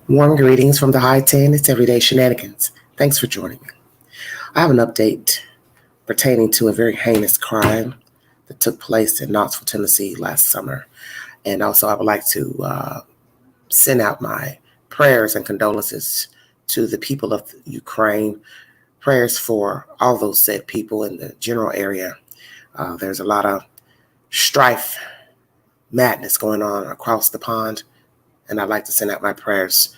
Warm greetings from the High 10. It's Everyday Shenanigans. Thanks for joining me. I have an update pertaining to a very heinous crime that took place in Knoxville, Tennessee last summer. And also, I would like to send out my prayers and condolences to the people of Ukraine. Prayers for all those said people in the general area. There's a lot of strife, madness going on across the pond. And I'd like to send out my prayers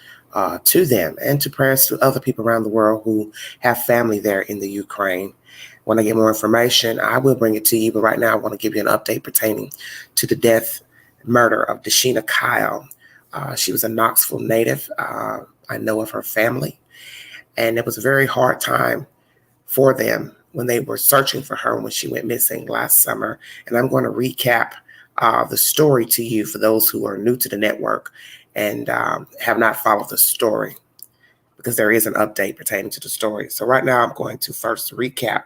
to them and to prayers to other people around the world who have family there in the Ukraine. When I get more information, I will bring it to you. But right now, I want to give you an update pertaining to the murder of Desheena Kyle. She was a Knoxville native. I know of her family. And it was a very hard time for them when they were searching for her when she went missing last summer. And I'm going to recap the story to you for those who are new to the network and have not followed the story, because there is an update pertaining to the story. So right now I'm going to first recap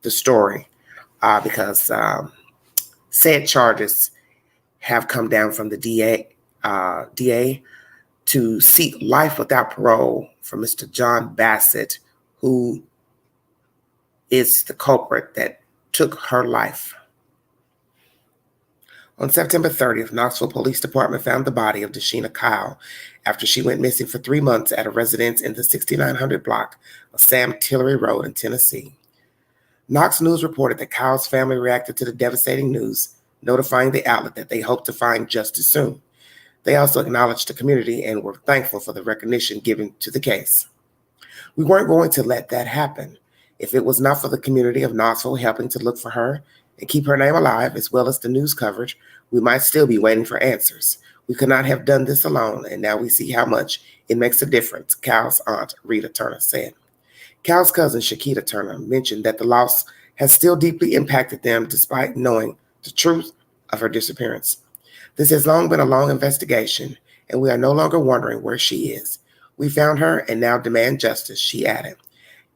the story because said charges have come down from the DA to seek life without parole for Mr. John Bassett, who is the culprit that took her life. On September 30th, Knoxville Police Department found the body of Desheena Kyle after she went missing for 3 months at a residence in the 6900 block of Sam Tillery Road in Tennessee. Knox News reported that Kyle's family reacted to the devastating news, notifying the outlet that they hoped to find justice soon. They also acknowledged the community and were thankful for the recognition given to the case. We weren't going to let that happen. If it was not for the community of Knoxville helping to look for her and keep her name alive, as well as the news coverage, we might still be waiting for answers. We could not have done this alone, and now we see how much it makes a difference, Kyle's aunt, Rita Turner, said. Kyle's cousin, Shakita Turner, mentioned that the loss has still deeply impacted them despite knowing the truth of her disappearance. This has long been a long investigation, and we are no longer wondering where she is. We found her and now demand justice, she added.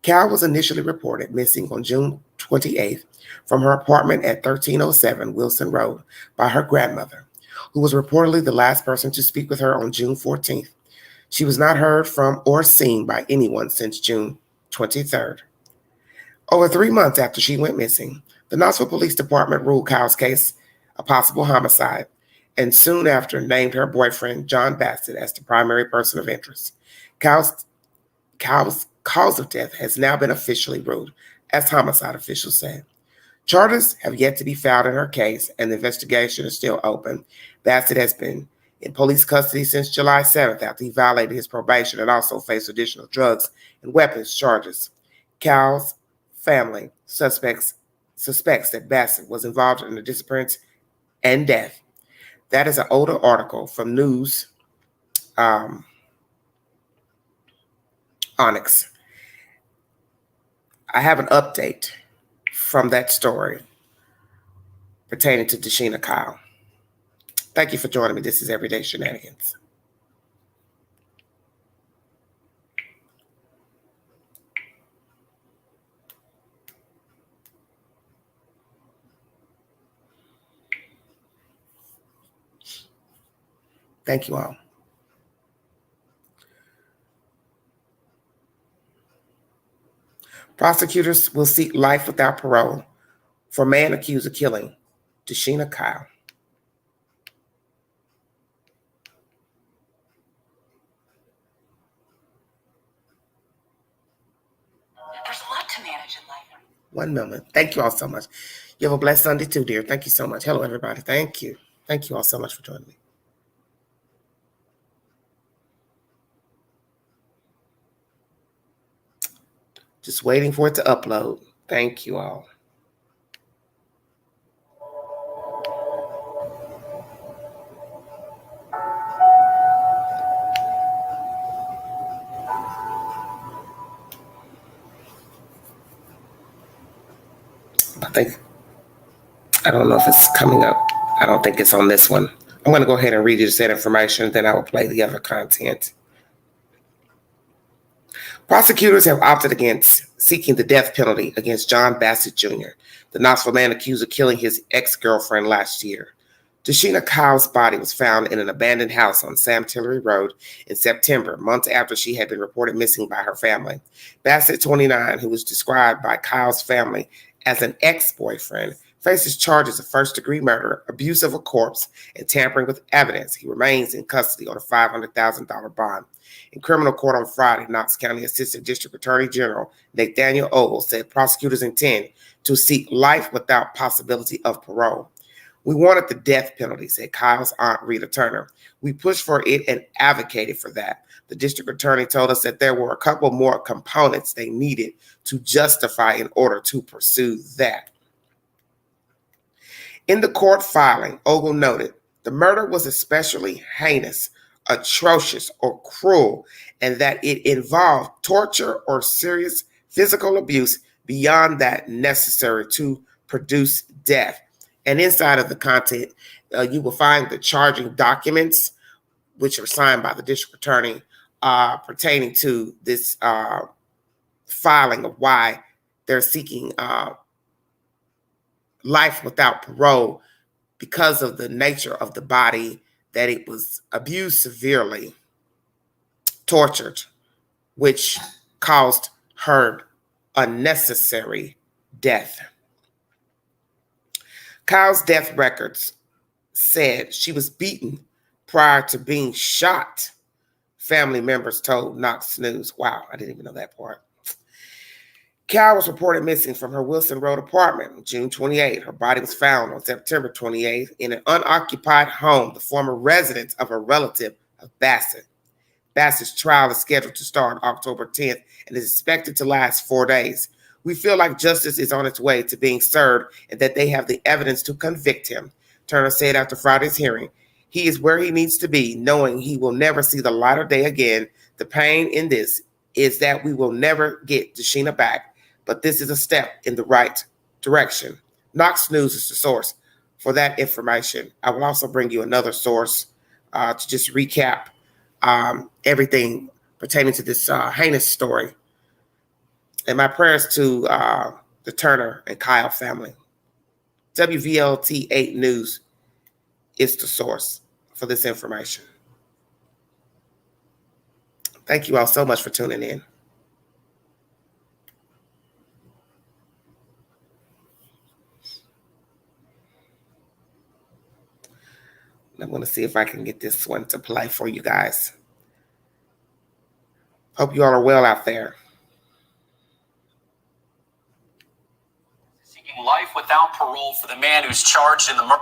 Kyle was initially reported missing on June 28th from her apartment at 1307 Wilson Road by her grandmother, who was reportedly the last person to speak with her on June 14th. She was not heard from or seen by anyone since June 23rd. Over 3 months after she went missing, the Knoxville Police Department ruled Kyle's case a possible homicide, and soon after named her boyfriend, John Bassett, as the primary person of interest. Kyle's cause of death has now been officially ruled as homicide, officials said. Charges have yet to be filed in her case, and the investigation is still open. Bassett has been in police custody since July 7th after he violated his probation and also faced additional drugs and weapons charges. Kyle's family suspects that Bassett was involved in the disappearance and death. That is an older article from News Onyx. I have an update from that story pertaining to Desheena Kyle. Thank you for joining me. This is Everyday Shenanigans. Thank you all. Prosecutors will seek life without parole for man accused of killing Desheena Kyle. There's a lot to manage in life. 1 moment. Thank you all so much. You have a blessed Sunday too, dear. Thank you so much. Hello, everybody. Thank you. Thank you all so much for joining me. Just waiting for it to upload. Thank you all. I don't know if it's coming up. I don't think it's on this one. I'm going to go ahead and read you the said information, then I will play the other content. Prosecutors have opted against seeking the death penalty against John Bassett Jr., the Knoxville man accused of killing his ex-girlfriend last year. Desheena Kyle's body was found in an abandoned house on Sam Tillery Road in September, months after she had been reported missing by her family. Bassett, 29, who was described by Kyle's family as an ex-boyfriend, faces charges of first-degree murder, abuse of a corpse, and tampering with evidence. He remains in custody on a $500,000 bond. In criminal court on Friday, Knox County Assistant District Attorney General Nathaniel Ogle said prosecutors intend to seek life without possibility of parole. We wanted the death penalty, said Kyle's aunt, Rita Turner. We pushed for it and advocated for that. The district attorney told us that there were a couple more components they needed to justify in order to pursue that. In the court filing, Ogle noted, the murder was especially heinous, atrocious, or cruel, and that it involved torture or serious physical abuse beyond that necessary to produce death. And inside of the content, you will find the charging documents, which are signed by the district attorney, pertaining to this filing of why they're seeking life without parole because of the nature of the body, that it was abused severely, tortured, which caused her unnecessary death. Kyle's death records said she was beaten prior to being shot, family members told Knox News. Wow, I didn't even know that part. Kyle was reported missing from her Wilson Road apartment on June 28. Her body was found on September 28 in an unoccupied home, the former residence of a relative of Bassett. Bassett's trial is scheduled to start October 10th and is expected to last 4 days. We feel like justice is on its way to being served and that they have the evidence to convict him, Turner said after Friday's hearing. He is where he needs to be, knowing he will never see the light of day again. The pain in this is that we will never get Desheena back, but this is a step in the right direction. Knox News is the source for that information. I will also bring you another source to just recap everything pertaining to this heinous story. And my prayers to the Turner and Kyle family. WVLT 8 News is the source for this information. Thank you all so much for tuning in. I'm going to see if I can get this one to play for you guys. Hope you all are well out there. Seeking life without parole for the man who's charged in the murder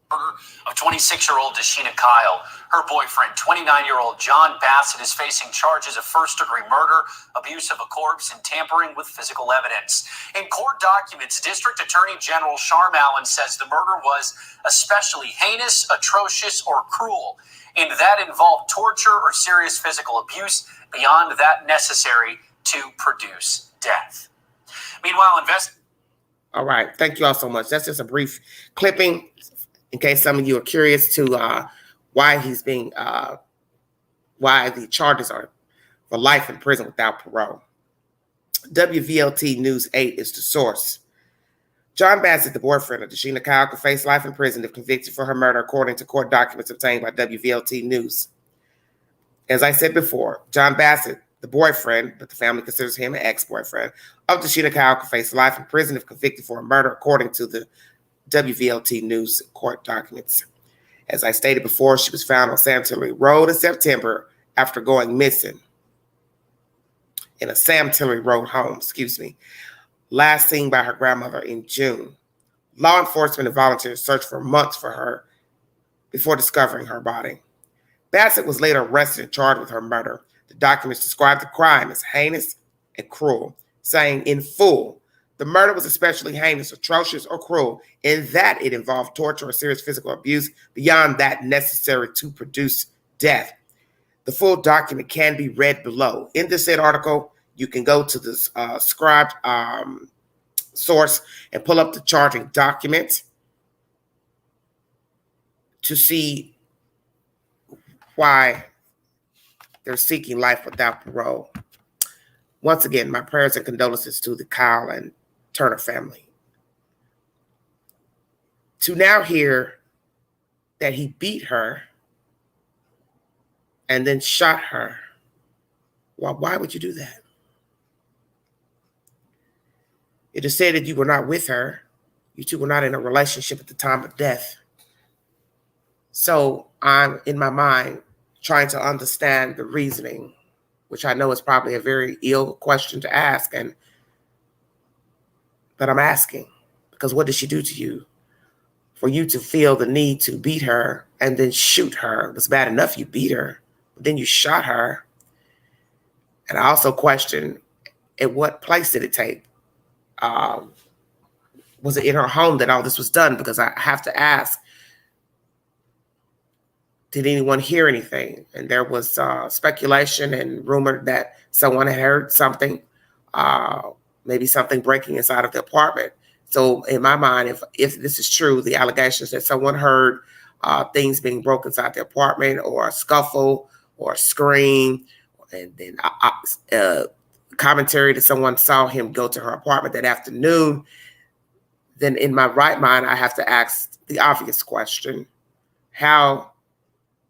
of 26-year-old Desheena Kyle. Her boyfriend, 29-year-old John Bassett, is facing charges of first-degree murder, abuse of a corpse, and tampering with physical evidence. In court documents, District Attorney General Sharm Allen says the murder was especially heinous, atrocious, or cruel, and that involved torture or serious physical abuse beyond that necessary to produce death. Meanwhile, All right. Thank you all so much. That's just a brief clipping in case some of you are curious to why he's being, why the charges are for life in prison without parole. WVLT News 8 is the source. John Bassett, the boyfriend of Desheena Kyle, could face life in prison if convicted for her murder, according to court documents obtained by WVLT News. As I said before, John Bassett, the boyfriend, but the family considers him an ex-boyfriend, of Desheena Kyle could face life in prison if convicted for a murder, according to the WVLT News court documents. As I stated before, she was found on Sam Tillery Road in September after going missing in a Sam Tillery Road home, last seen by her grandmother in June. Law enforcement and volunteers searched for months for her before discovering her body. Bassett was later arrested and charged with her murder. The documents described the crime as heinous and cruel, saying in full, the murder was especially heinous, atrocious, or cruel in that it involved torture or serious physical abuse beyond that necessary to produce death. The full document can be read below. In this said article, you can go to the scribed source and pull up the charging document to see why they're seeking life without parole. Once again, my prayers and condolences to the Kyle and Turner family. To now hear that he beat her and then shot her. Well, why would you do that? It is said that you were not with her. You two were not in a relationship at the time of death. So I'm, in my mind, trying to understand the reasoning, which I know is probably a very ill question to ask, but I'm asking, because what did she do to you? For you to feel the need to beat her and then shoot her. It was bad enough you beat her, but then you shot her. And I also question, at what place did it take? Was it in her home that all this was done? Because I have to ask, did anyone hear anything? And there was speculation and rumor that someone had heard something, maybe something breaking inside of the apartment. So in my mind, if this is true, the allegations that someone heard things being broken inside the apartment, or a scuffle or a scream, and then commentary that someone saw him go to her apartment that afternoon, then in my right mind, I have to ask the obvious question: how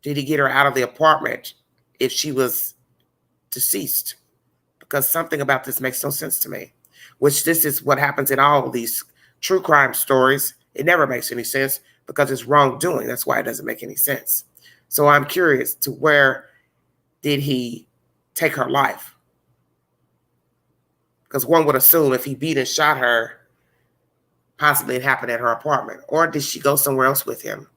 did he get her out of the apartment if she was deceased? Because something about this makes no sense to me, which this is what happens in all of these true crime stories. It never makes any sense because it's wrongdoing. That's why it doesn't make any sense. So I'm curious to where did he take her life? Because one would assume if he beat and shot her, possibly it happened at her apartment. Or did she go somewhere else with him?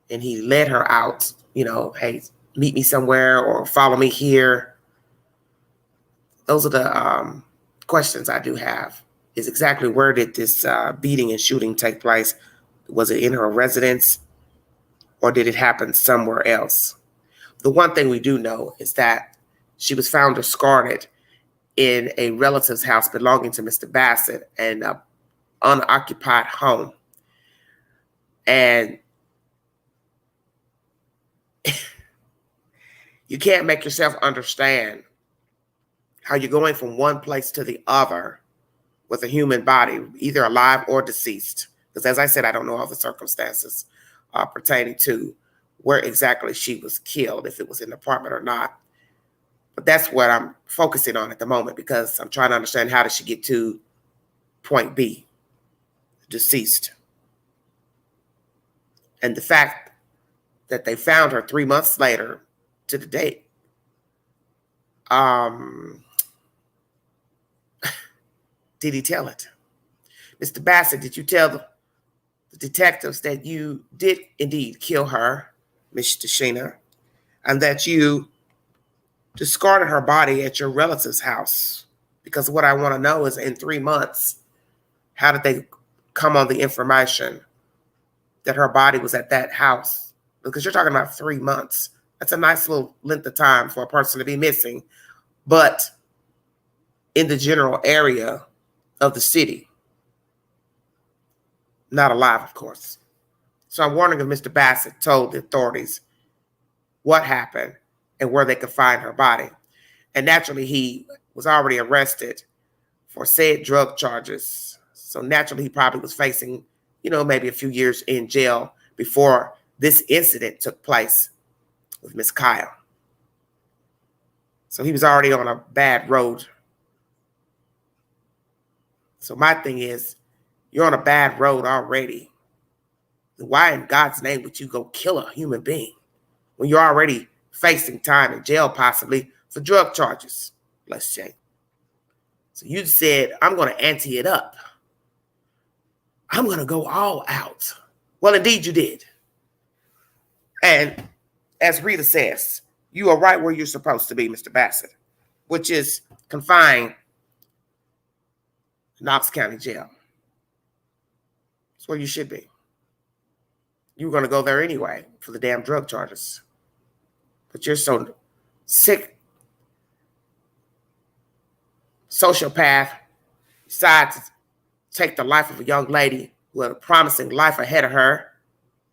And he led her out, hey, meet me somewhere or follow me here. Those are the questions I do have, is exactly where did this beating and shooting take place? Was it in her residence or did it happen somewhere else? The one thing we do know is that she was found discarded in a relative's house belonging to Mr. Bassett, an unoccupied home. And you can't make yourself understand how you're going from one place to the other with a human body, either alive or deceased. Because as I said, I don't know all the circumstances pertaining to where exactly she was killed, if it was in the apartment or not. But that's what I'm focusing on at the moment, because I'm trying to understand, how did she get to point B, deceased? And the fact that they found her 3 months later to the date, did he tell it? Mr. Bassett, did you tell the detectives that you did indeed kill her, Miss Desheena, and that you discarded her body at your relative's house? Because what I want to know is, in 3 months, how did they come on the information that her body was at that house? Because you're talking about 3 months. That's a nice little length of time for a person to be missing, but in the general area of the city, not alive, of course. So I'm wondering if Mr. Bassett told the authorities what happened and where they could find her body. And naturally, he was already arrested for said drug charges. So naturally, he probably was facing, maybe a few years in jail before this incident took place with Miss Kyle. So he was already on a bad road. So my thing is, you're on a bad road already. Why in God's name would you go kill a human being when you're already facing time in jail, possibly for drug charges, let's say? So you said, I'm going to ante it up. I'm going to go all out. Well, indeed you did. And as Rita says, you are right where you're supposed to be, Mr. Bassett, which is confined to Knox County Jail. That's where you should be. You were going to go there anyway for the damn drug charges. But you're so sick, sociopath, decide to take the life of a young lady who had a promising life ahead of her,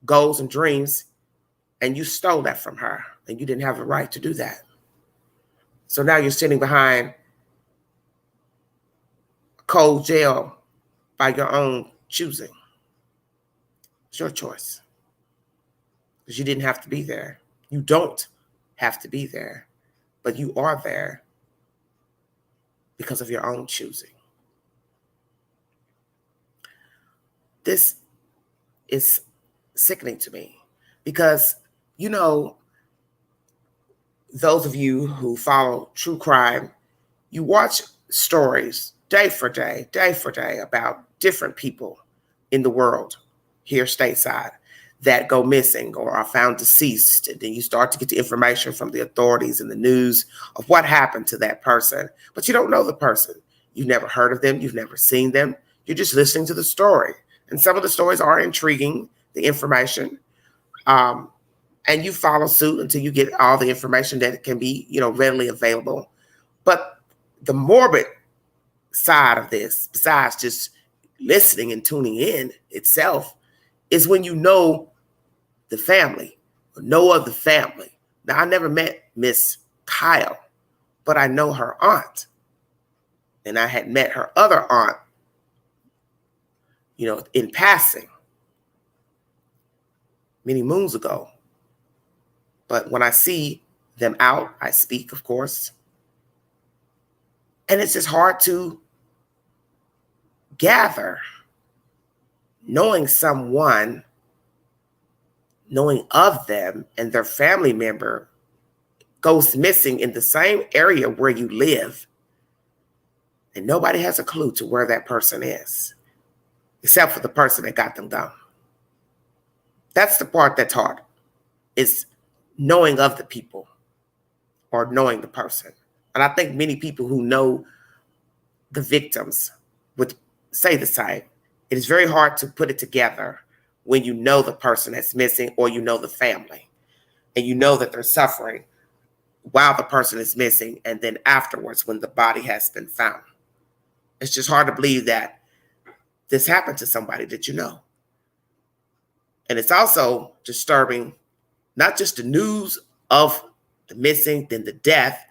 goals and dreams, and you stole that from her, and you didn't have the right to do that. So now you're sitting behind a cold jail by your own choosing. It's your choice. because you didn't have to be there. You don't have to be there, but you are there because of your own choosing. This is sickening to me because, you know, those of you who follow true crime, you watch stories day for day about different people in the world here stateside that go missing or are found deceased. And then you start to get the information from the authorities and the news of what happened to that person. But you don't know the person. You've never heard of them. You've never seen them. You're just listening to the story. And some of the stories are intriguing, the information. And you follow suit until you get all the information that can be, readily available. But the morbid side of this, besides just listening and tuning in itself, is when you know the family, or know of the family. Now, I never met Miss Kyle, but I know her aunt. And I had met her other aunt, in passing many moons ago. But when I see them out, I speak, of course. And it's just hard to gather knowing someone, knowing of them, and their family member goes missing in the same area where you live. And nobody has a clue to where that person is, except for the person that got them gone. That's the part that's hard, is knowing of the people or knowing the person. And I think many people who know the victims would say the same. It is very hard to put it together when you know the person that's missing or you know the family and you know that they're suffering while the person is missing and then afterwards when the body has been found. It's just hard to believe that this happened to somebody that you know. And it's also disturbing, not just the news of the missing, then the death,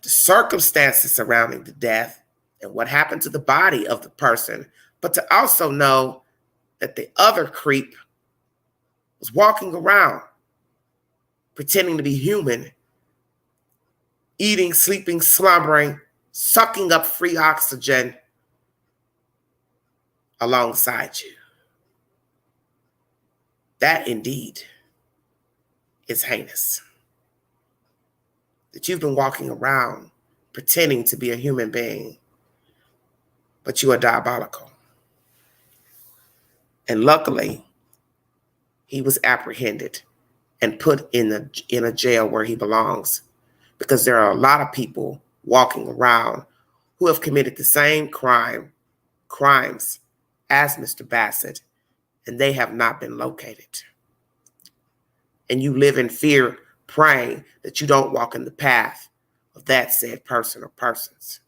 the circumstances surrounding the death, and what happened to the body of the person, but to also know that the other creep was walking around pretending to be human, eating, sleeping, slumbering, sucking up free oxygen alongside you. That indeed is heinous. That you've been walking around pretending to be a human being, but you are diabolical. And luckily, he was apprehended and put in a jail where he belongs, because there are a lot of people walking around who have committed the same crimes as Mr. Bassett, and they have not been located. And you live in fear, praying that you don't walk in the path of that said person or persons.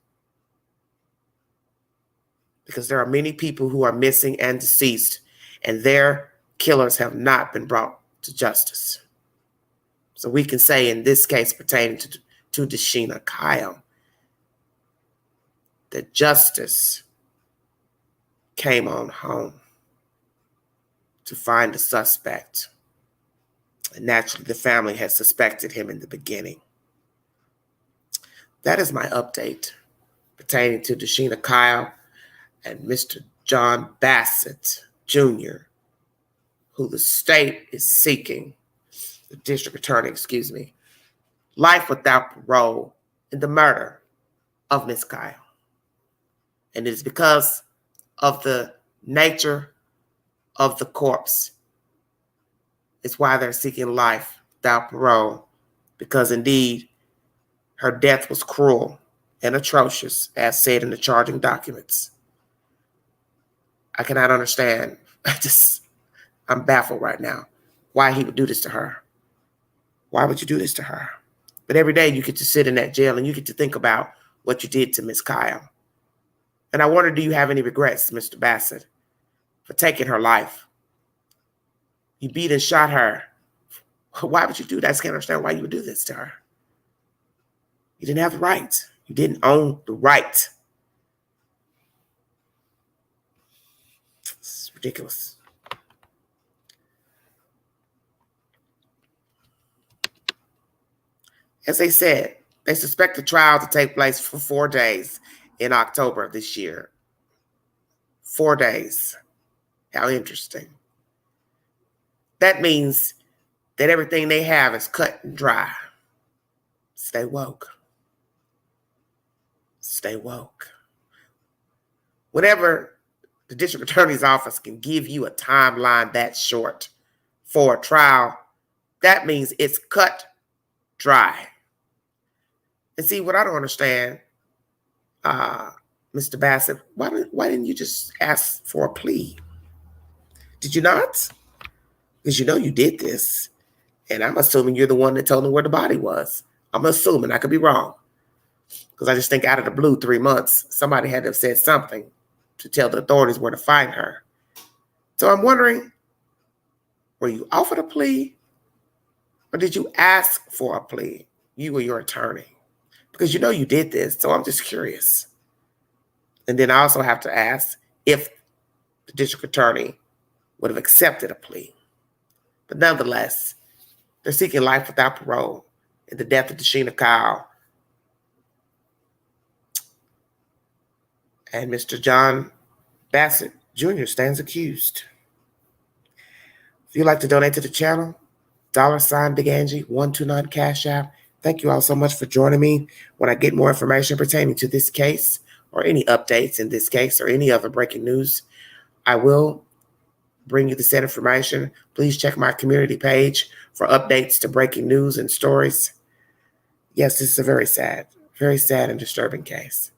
Because there are many people who are missing and deceased, and their killers have not been brought to justice. So we can say in this case pertaining to Desheena Kyle, that justice came on home to find the suspect. And naturally, the family had suspected him in the beginning. That is my update pertaining to Desheena Kyle and Mr. John Bassett Jr., who the state is seeking, the district attorney, life without parole in the murder of Miss Kyle. And it is because of the nature of the corpse. It's why they're seeking life without parole, because indeed her death was cruel and atrocious, as said in the charging documents. I cannot understand. I'm baffled right now why he would do this to her. Why would you do this to her? But every day you get to sit in that jail and you get to think about what you did to Miss Kyle. And I wonder, do you have any regrets, Mr. Bassett, for taking her life? You beat and shot her. Why would you do that? I just can't understand why you would do this to her. You didn't have the right. You didn't own the right. It's ridiculous. As they said, they suspect the trial to take place for 4 days in October of this year. 4 days. How interesting. That means that everything they have is cut and dry. Stay woke. Stay woke. Whenever the district attorney's office can give you a timeline that short for a trial, that means it's cut dry. And see, what I don't understand, Mr. Bassett, why didn't you just ask for a plea? Did you not? Because you know you did this. And I'm assuming you're the one that told them where the body was. I'm assuming. I could be wrong. Because I just think out of the blue, 3 months, somebody had to have said something to tell the authorities where to find her. So I'm wondering, were you offered a plea? Or did you ask for a plea, you or your attorney? Because you know you did this, so I'm just curious. And then I also have to ask if the district attorney would have accepted a plea. But nonetheless, they're seeking life without parole in the death of Desheena Kyle and Mr. John Bassett Jr. stands accused. If you'd like to donate to the channel, $Big Angie 129 Cash App. Thank you all so much for joining me. When I get more information pertaining to this case or any updates in this case or any other breaking news, I will bring you the said information. Please check my community page for updates to breaking news and stories. Yes, this is a very sad and disturbing case.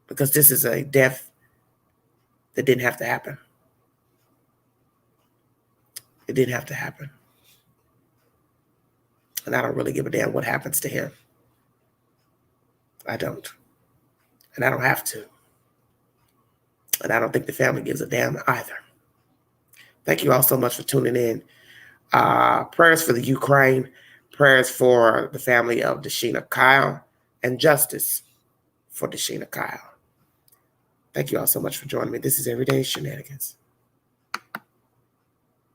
Because this is a death that didn't have to happen. It didn't have to happen. And I don't really give a damn what happens to him. I don't. And I don't have to. And I don't think the family gives a damn either. Thank you all so much for tuning in. Prayers for the Ukraine. Prayers for the family of Desheena Kyle. And justice for Desheena Kyle. Thank you all so much for joining me. This is Everyday Shenanigans.